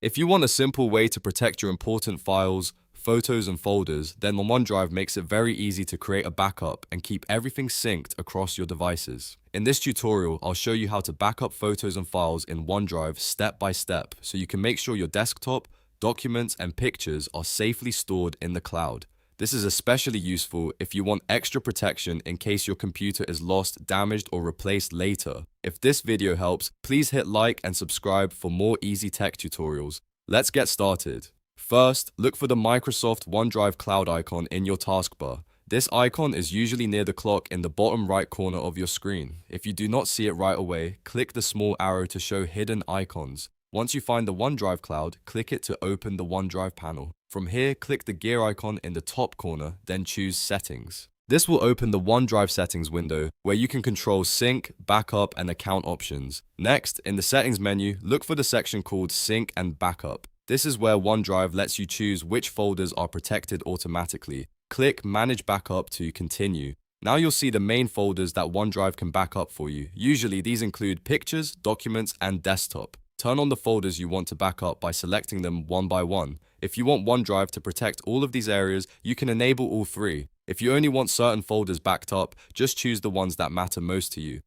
If you want a simple way to protect your important files, photos, and folders, then OneDrive makes it very easy to create a backup and keep everything synced across your devices. In this tutorial, I'll show you how to back up photos and files in OneDrive step by step so you can make sure your desktop, documents, and pictures are safely stored in the cloud. This is especially useful if you want extra protection in case your computer is lost, damaged, or replaced later. If this video helps, please hit like and subscribe for more easy tech tutorials. Let's get started. First, look for the Microsoft OneDrive cloud icon in your taskbar. This icon is usually near the clock in the bottom right corner of your screen. If you do not see it right away, click the small arrow to show hidden icons. Once you find the OneDrive cloud, click it to open the OneDrive panel. From here, click the gear icon in the top corner, then choose Settings. This will open the OneDrive settings window, where you can control sync, backup, and account options. Next, in the settings menu, look for the section called Sync and Backup. This is where OneDrive lets you choose which folders are protected automatically. Click Manage Backup to continue. Now you'll see the main folders that OneDrive can back up for you. Usually these include pictures, documents, and desktop. Turn on the folders you want to back up by selecting them one by one. If you want OneDrive to protect all of these areas, you can enable all three. If you only want certain folders backed up, just choose the ones that matter most to you.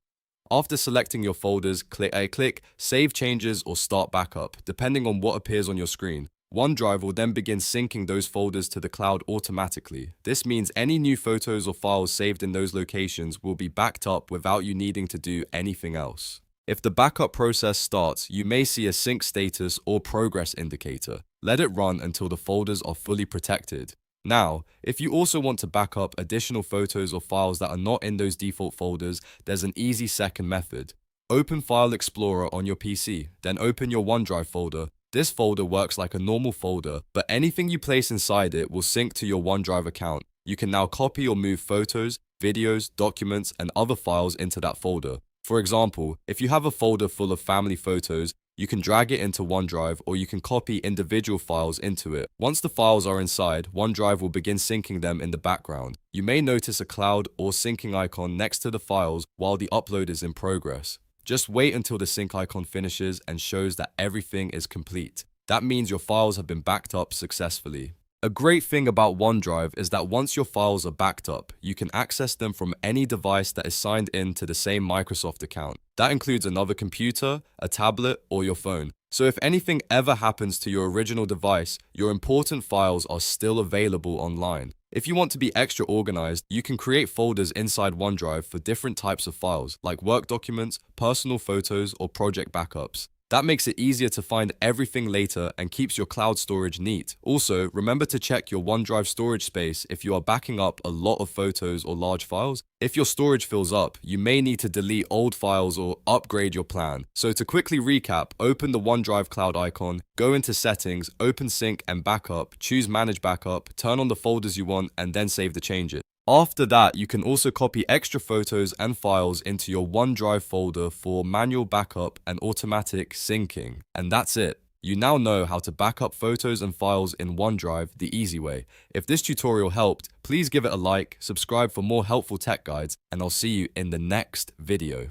After selecting your folders, click Save Changes or Start Backup, depending on what appears on your screen. OneDrive will then begin syncing those folders to the cloud automatically. This means any new photos or files saved in those locations will be backed up without you needing to do anything else. If the backup process starts, you may see a sync status or progress indicator. Let it run until the folders are fully protected. Now, if you also want to back up additional photos or files that are not in those default folders, there's an easy second method. Open File Explorer on your PC, then open your OneDrive folder. This folder works like a normal folder, but anything you place inside it will sync to your OneDrive account. You can now copy or move photos, videos, documents, and other files into that folder. For example, if you have a folder full of family photos, you can drag it into OneDrive or you can copy individual files into it. Once the files are inside, OneDrive will begin syncing them in the background. You may notice a cloud or syncing icon next to the files while the upload is in progress. Just wait until the sync icon finishes and shows that everything is complete. That means your files have been backed up successfully. A great thing about OneDrive is that once your files are backed up, you can access them from any device that is signed in to the same Microsoft account. That includes another computer, a tablet, or your phone. So if anything ever happens to your original device, your important files are still available online. If you want to be extra organized, you can create folders inside OneDrive for different types of files, like work documents, personal photos, or project backups. That makes it easier to find everything later and keeps your cloud storage neat. Also, remember to check your OneDrive storage space if you are backing up a lot of photos or large files. If your storage fills up, you may need to delete old files or upgrade your plan. So to quickly recap, open the OneDrive cloud icon, go into Settings, open Sync and Backup, choose Manage Backup, turn on the folders you want, and then save the changes. After that, you can also copy extra photos and files into your OneDrive folder for manual backup and automatic syncing. And that's it. You now know how to back up photos and files in OneDrive the easy way. If this tutorial helped, please give it a like, subscribe for more helpful tech guides, and I'll see you in the next video.